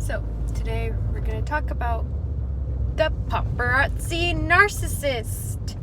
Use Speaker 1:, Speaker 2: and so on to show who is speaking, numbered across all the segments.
Speaker 1: So, today we're going to talk about the paparazzi narcissist.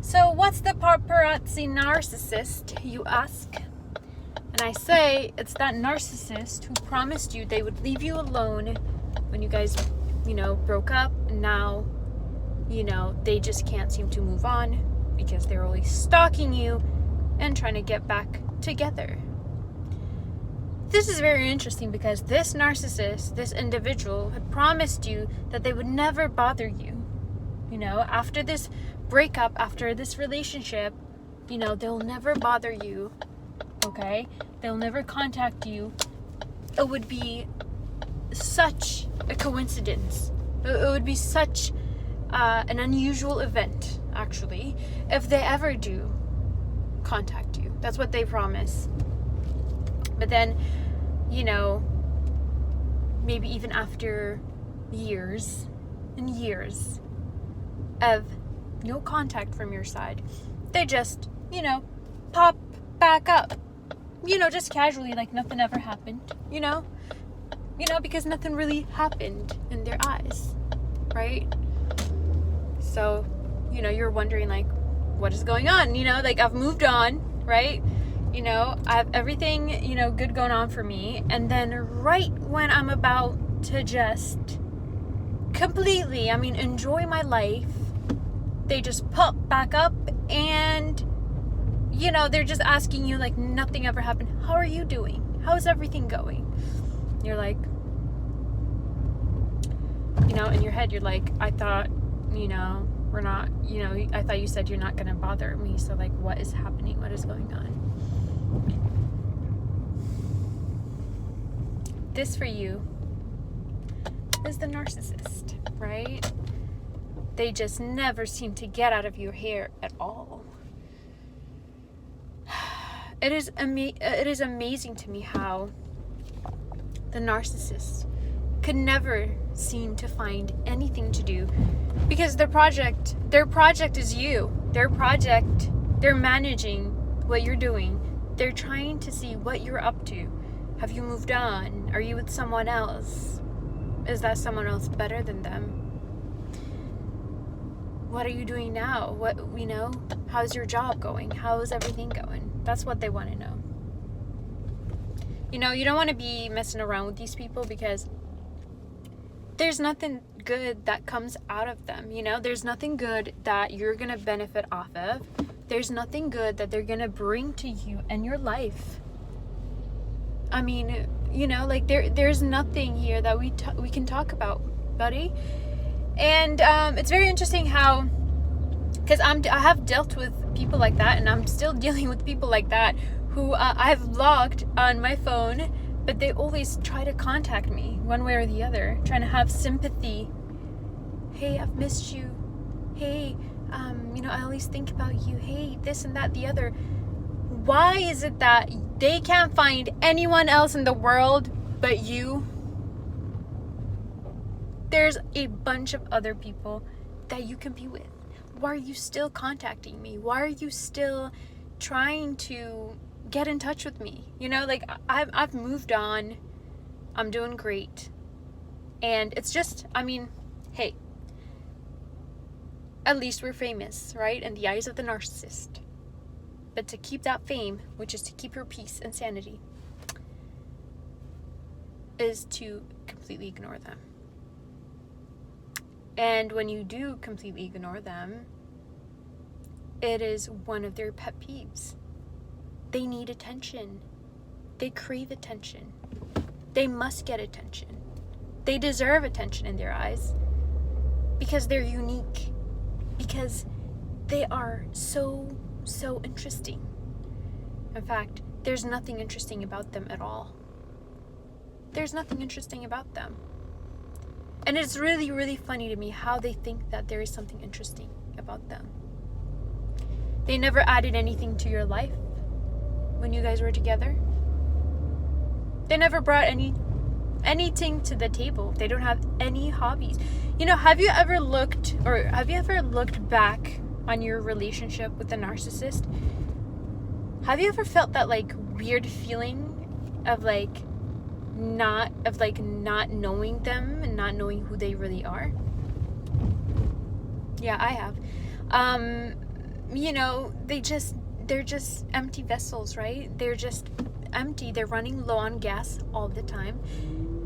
Speaker 1: So, what's the paparazzi narcissist, you ask? And I say it's that narcissist who promised you they would leave you alone when you guys, broke up. And now, they just can't seem to move on because they're always stalking you and trying to get back together. This is very interesting because this narcissist, this individual, had promised you that they would never bother you. After this breakup, after this relationship, they'll never bother you. Okay? They'll never contact you. It would be such a coincidence. It would be such an unusual event, actually, if they ever do contact you. That's what they promise. But then, maybe even after years and years of no contact from your side, they just, pop back up, just casually, like nothing ever happened, because nothing really happened in their eyes, right? So, you're wondering, like, what is going on? I've moved on, right? I have everything, good going on for me. And then right when I'm about to just completely, enjoy my life, they just pop back up and, they're just asking you like nothing ever happened. How are you doing? How's everything going? You're like, in your head, you're like, I thought, we're not, I thought you said you're not going to bother me. So like, what is happening? What is going on? This for you is the narcissist, right? They just never seem to get out of your hair at all. It is amazing to me how the narcissist could never seem to find anything to do, because their project is you. They're managing what you're doing. They're trying to see what you're up to. Have you moved on? Are you with someone else? Is that someone else better than them? What are you doing now? How's your job going? How's everything going? That's what they want to know. You don't want to be messing around with these people because there's nothing good that comes out of them. There's nothing good that you're going to benefit off of. There's nothing good that they're going to bring to you and your life. There's nothing here that we can talk about, buddy. And it's very interesting how, because I have dealt with people like that, and I'm still dealing with people like that who I've blocked on my phone, but they always try to contact me one way or the other, trying to have sympathy. Hey, I've missed you. Hey, I always think about you. Hey, this and that, the other. Why is it that they can't find anyone else in the world but you? There's a bunch of other people that you can be with. Why are you still contacting me? Why are you still trying to get in touch with me? I've moved on. I'm doing great. And it's just, hey, at least we're famous, right? In the eyes of the narcissist. But to keep that fame, which is to keep your peace and sanity, is to completely ignore them. And when you do completely ignore them, it is one of their pet peeves. They need attention. They crave attention. They must get attention. They deserve attention in their eyes because they're unique. Because they are so interesting. In fact, there's nothing interesting about them at all. There's nothing interesting about them. And it's really, really funny to me how they think that there is something interesting about them. They never added anything to your life when you guys were together. They never brought anything to the table. They don't have any hobbies. Have you ever looked back on your relationship with a narcissist? Have you ever felt that like weird feeling of like not knowing them and not knowing who they really are? Yeah, I have. They're just empty vessels, right? They're just empty. They're running low on gas all the time.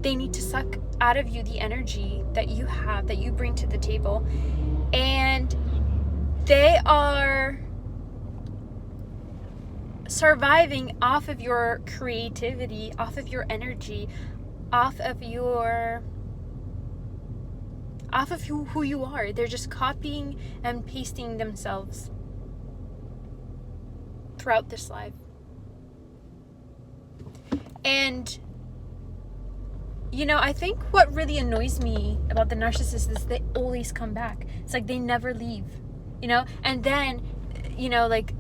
Speaker 1: They need to suck out of you the energy that you have, that you bring to the table. And they are surviving off of your creativity, off of your energy, off of who you are. They're just copying and pasting themselves throughout this life. And I think what really annoys me about the narcissist is they always come back. It's like they never leave, and then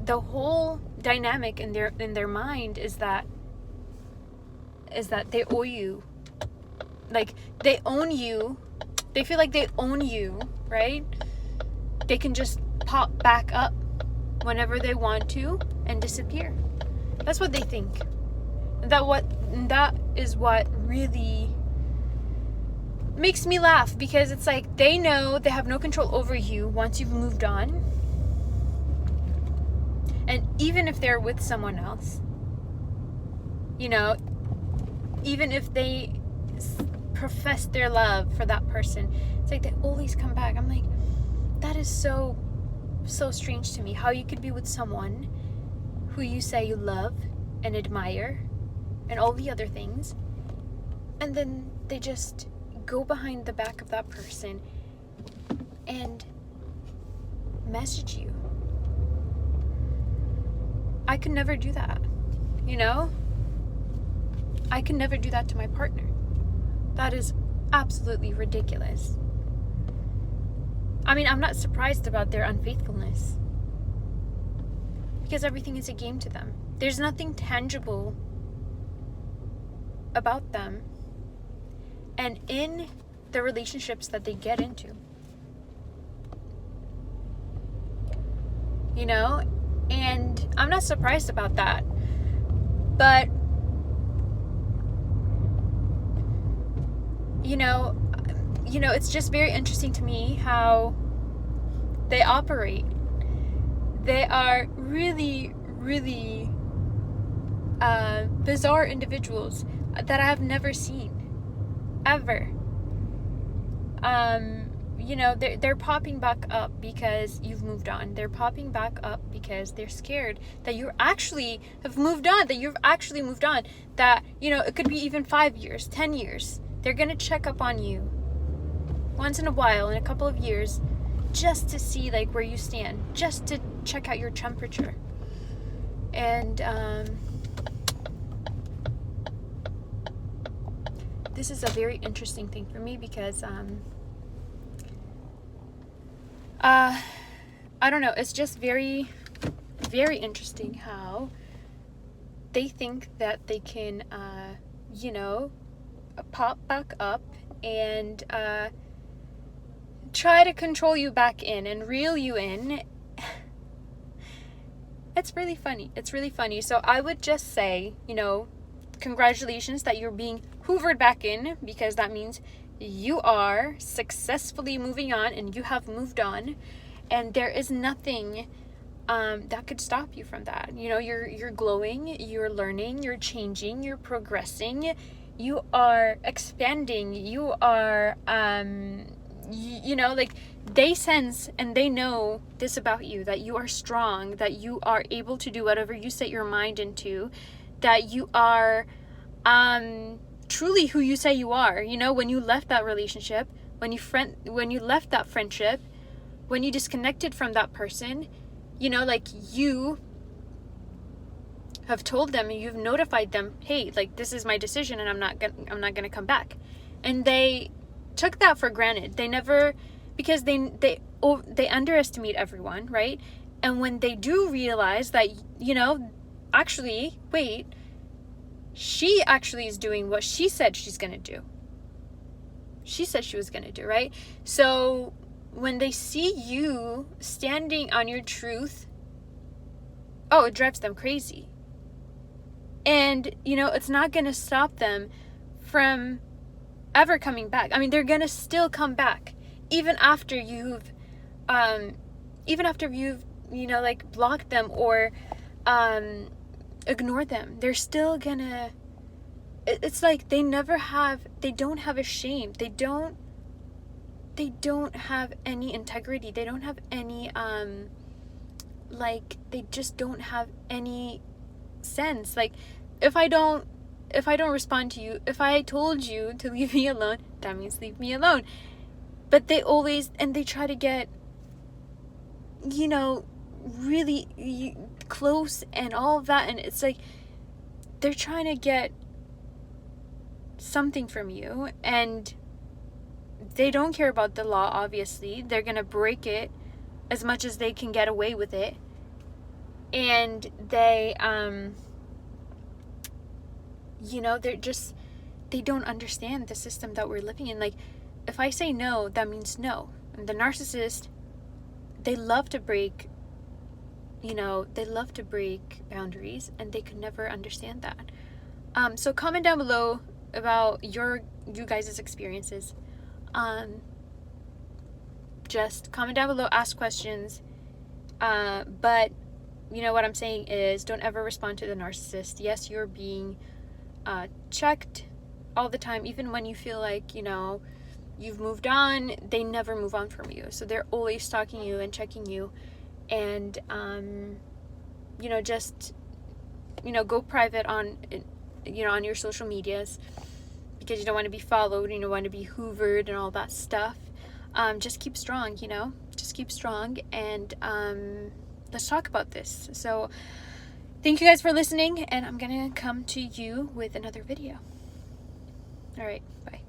Speaker 1: the whole dynamic in their mind is that they owe you. Like, they own you. They feel like they own you, right? They can just pop back up whenever they want to and disappear. That's what they think. That is what really makes me laugh, because it's like they know they have no control over you once you've moved on. And even if they're with someone else, even if they profess their love for that person, it's like they always come back. I'm like, that is so strange to me, how you could be with someone who you say you love and admire and all the other things, and then they just go behind the back of that person and message you. I could never do that, I could never do that to my partner. That is absolutely ridiculous. I mean, I'm not surprised about their unfaithfulness, because everything is a game to them. There's nothing tangible about them and in the relationships that they get into. And I'm not surprised about that. But it's just very interesting to me how they operate. They are really, really bizarre individuals that I have never seen, ever. They're popping back up because you've moved on. They're popping back up because they're scared that you actually have moved on, that, it could be even 5 years, 10 years. They're going to check up on you once in a while, in a couple of years, just to see where you stand, just to check out your temperature. And this is a very interesting thing for me, because I don't know, it's just very, very interesting how they think that they can pop back up and try to control you back in and reel you in. It's really funny. So I would just say, congratulations that you're being hoovered back in, because that means you are successfully moving on and you have moved on, and there is nothing that could stop you from that. You're glowing, you're learning, you're changing, you're progressing, you are expanding, you are they sense and they know this about you, that you are strong, that you are able to do whatever you set your mind into, that you are truly who you say you are. When you left that relationship, when you left that friendship, when you disconnected from that person, you have told them and you've notified them, hey, this is my decision and I'm not gonna come back. And they took that for granted. They never, because they underestimate everyone, right? And when they do realize that, actually, wait, she actually is doing what she said she's gonna do. She said she was gonna do, right? So when they see you standing on your truth, it drives them crazy. And, it's not gonna stop them from ever coming back. I mean, they're gonna still come back even after you've like blocked them or ignored them. They're still gonna, it's like they don't have a shame. They don't have any integrity. They don't have any like, they just don't have any sense. Like, if I don't respond to you, if I told you to leave me alone, that means leave me alone. But they try to get, really close and all of that, and it's like they're trying to get something from you, and they don't care about the law. Obviously, they're gonna break it as much as they can get away with it, and they they don't understand the system that we're living in. Like, if I say no, that means no. And the narcissist, they love to break boundaries, and they could never understand that. So comment down below about you guys' experiences. Just comment down below, ask questions. But what I'm saying is, don't ever respond to the narcissist. Yes, you're being checked all the time, even when you feel like you've moved on. They never move on from you, so they're always stalking you and checking you. And just go private on on your social medias, because you don't want to be followed, you don't want to be hoovered and all that stuff. Just keep strong, just keep strong, and let's talk about this. So thank you guys for listening, and I'm gonna come to you with another video. All right, bye.